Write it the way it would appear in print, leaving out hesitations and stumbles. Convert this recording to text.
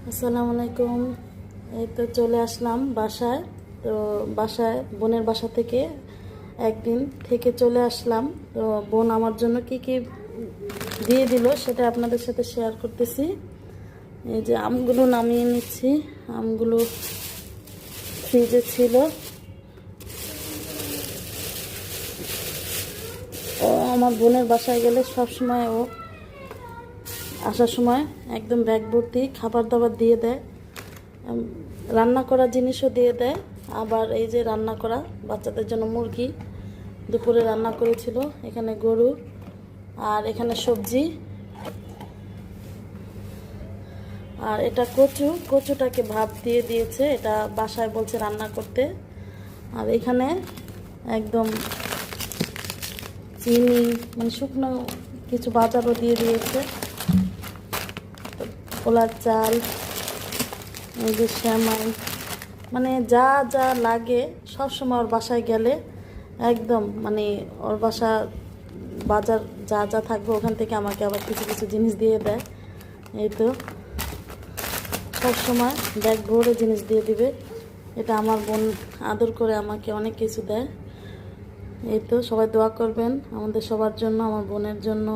আসসালামু আলাইকুম। এই তো চলে আসলাম বাসায়। তো বাসায় বোনের বাসা থেকে একদিন থেকে চলে আসলাম। তো বোন আমার জন্য কি কি দিয়ে দিল সেটা আপনাদের সাথে শেয়ার করতেছি। এই যে আমগুলো নামিয়ে নিচ্ছি। আমগুলো ফ্রিজে ছিল। ও আমার বোনের বাসায় গেলে সব সময় ও আসার সময় একদম ব্যাগ ভর্তি খাবার দাবার দিয়ে দেয়। রান্না করা জিনিসও দিয়ে দেয়। আবার এই যে রান্না করা বাচ্চাদের জন্য মুরগি দুপুরে রান্না করেছিল, এখানে গরু, আর এখানে সবজি, আর এটা কচুটাকে ভাপ দিয়ে দিয়েছে, এটা বাসায় বলছে রান্না করতে। আর এখানে একদম চিনি মানে শুকনো কিছু বাজারও দিয়ে দিয়েছে, পোলার চাল, এই যে শ্যামাই, মানে যা যা লাগে সব সময় ওর বাসায় গেলে একদম মানে ওর বাসা বাজার যা যা থাকবে ওখান থেকে আমাকে আবার কিছু কিছু জিনিস দিয়ে দেয়। এই তো সব সময় ব্যাগ ভরে জিনিস দিয়ে দিবে। এটা আমার বোন আদর করে আমাকে অনেক কিছু দেয়। এই তো সবাই দোয়া করবেন আমাদের সবার জন্য, আমার বোনের জন্য।